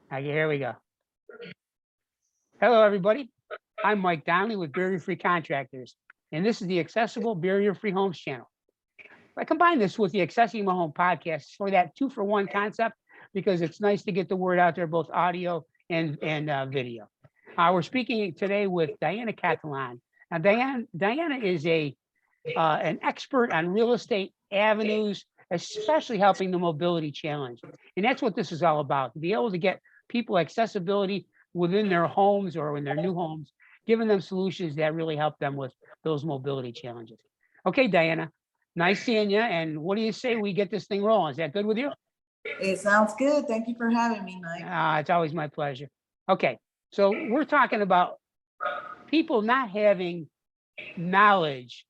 Okay, here we go. Hello, everybody. I'm Mike Donnelly with Barrier Free Contractors, and this is the Accessible Barrier Free Homes channel. I combine this with the Accessing My Home podcast for that 2-for-1 concept because it's nice to get the word out there, both audio and video. We're speaking today with Diana Catalan. Now, Diana is an expert on real estate avenues, especially helping the mobility challenge. And that's what this is all about, to be able to get people accessibility within their homes or in their new homes, giving them solutions that really help them with those mobility challenges. Okay, Diana, nice seeing you. And what do you say we get this thing rolling? Is that good with you? It sounds good. Thank you for having me, Mike. It's always my pleasure. Okay, so we're talking about people not having knowledge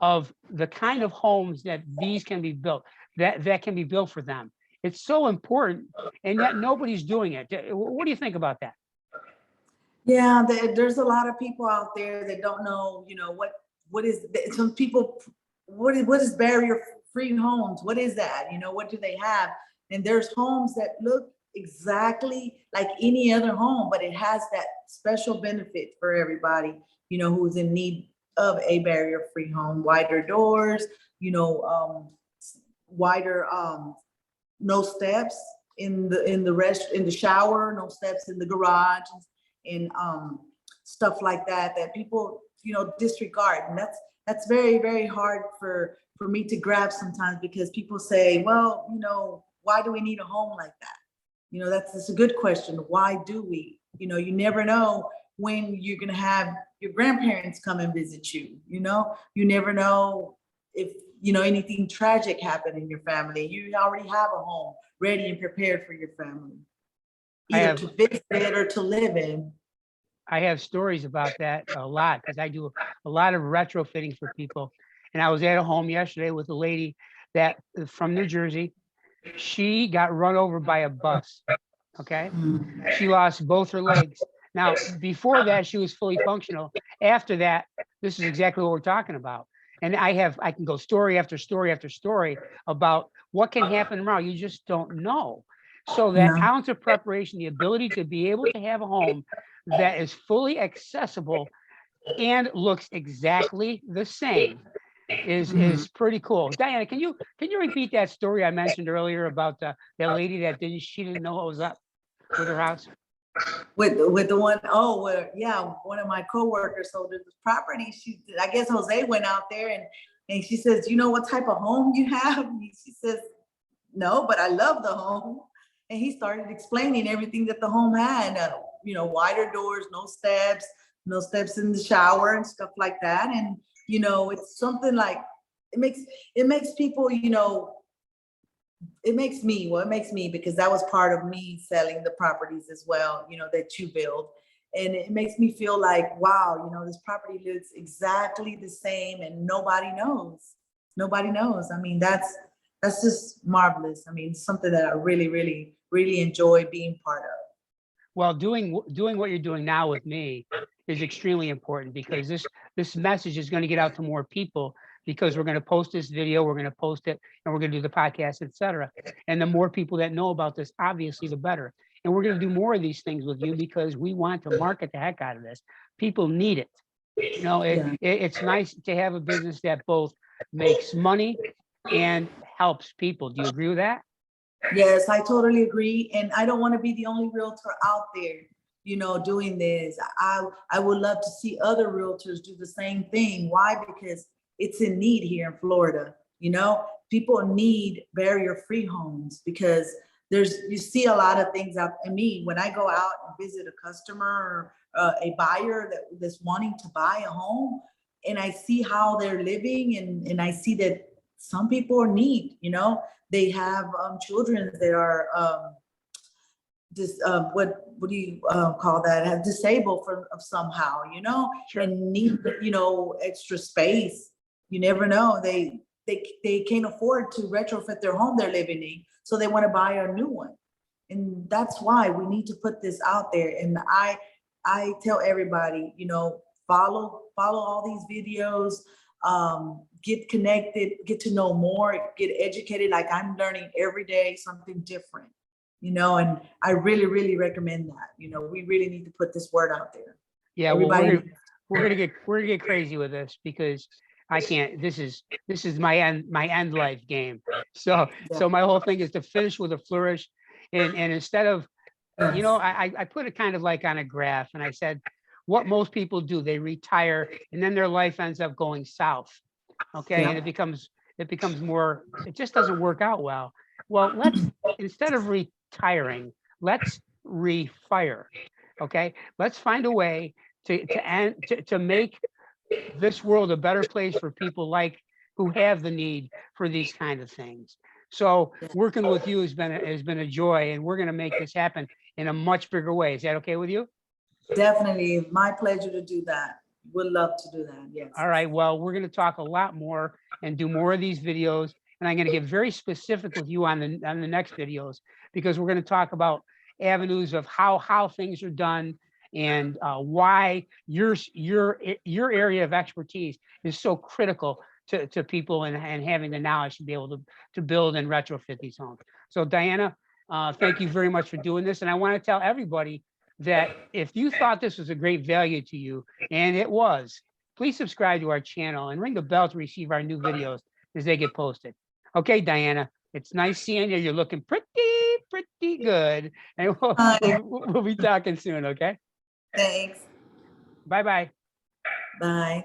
of the kind of homes that these can be built, that can be built for them. It's so important, and yet nobody's doing it. What do you think about that? Yeah, there's a lot of people out there that don't know, what is some people, what is barrier-free homes? What is that? What do they have? And there's homes that look exactly like any other home, but it has that special benefit for everybody, who's in need of a barrier-free home. Wider doors, wider, no steps in the shower, no steps in the garage, and stuff like that people disregard. And that's very, very hard for me to grasp sometimes, because people say, well, why do we need a home like that? That's a good question. Why do we? You never know when you're going to have your grandparents come and visit you. You never know if anything tragic happened in your family. You already have a home ready and prepared for your family, either to visit or to live in. I have stories about that a lot because I do a lot of retrofitting for people. And I was at a home yesterday with a lady that from New Jersey. She got run over by a bus. Okay. She lost both her legs. Now, before that, she was fully functional. After that, this is exactly what we're talking about. And I can go story after story after story about what can happen tomorrow. You just don't know. So that ounce of preparation, the ability to be able to have a home that is fully accessible and looks exactly the same is pretty cool. Diana, can you repeat that story I mentioned earlier about that lady that she didn't know what was up with her house? With the one, one of my coworkers sold this property. I guess Jose went out there and she says, you know what type of home you have? And she says, no, but I love the home. And he started explaining everything that the home had, wider doors, no steps in the shower and stuff like that. And, it's something like, it makes people, it makes me, because that was part of me selling the properties as well, that you build. And it makes me feel like, wow, this property looks exactly the same and nobody knows. I mean, that's just marvelous. I mean, something that I really, really, really enjoy being part of. Well, doing what you're doing now with me is extremely important, because this message is going to get out to more people, because we're going to post this video, we're going to post it, and we're going to do the podcast, etc. And the more people that know about this, obviously, the better. And we're going to do more of these things with you because we want to market the heck out of this. People need it. It's nice to have a business that both makes money and helps people. Do you agree with that? Yes, I totally agree. And I don't want to be the only realtor out there, doing this. I would love to see other realtors do the same thing. Why? Because it's in need here in Florida. People need barrier-free homes, because you see a lot of things out. I mean, when I go out and visit a customer or a buyer that's wanting to buy a home, and I see how they're living, and I see that some people are need, they have children that are what do you call that? Have disabled somehow, Sure. And need extra space. You never know. They can't afford to retrofit their home they're living in, so they want to buy a new one. And that's why we need to put this out there. And I tell everybody, follow all these videos. Get connected, get to know more, get educated. Like I'm learning every day something different, you know, and I really, really recommend that. You know, we really need to put this word out there. Yeah, well, Everybody, we're gonna get crazy with this because I can't. This is my end life game. So my whole thing is to finish with a flourish, and instead of, you know, I put it kind of like on a graph, and I said, what most people do, they retire, and then their life ends up going south. Okay, and yeah, it becomes more. It just doesn't work out well. Well, let's, instead of retiring, let's refire. Okay, let's find a way to make this world a better place for people like who have the need for these kind of things. So working with you has been a joy, and we're going to make this happen in a much bigger way. Is that okay with you? definitely my pleasure to do that. Would love to do that. Yes. All right. Well, we're going to talk a lot more and do more of these videos, and I'm going to get very specific with you on the next videos, because we're going to talk about avenues of how things are done, and why your area of expertise is so critical to people, and having the knowledge to be able to build and retrofit these homes. So Diana, thank you very much for doing this. And I want to tell everybody that if you thought this was a great value to you, and it was, please subscribe to our channel and ring the bell to receive our new videos as they get posted. Okay, Diana, it's nice seeing you. You're looking pretty good. And we'll be talking soon, okay? Thanks. Bye-bye. Bye.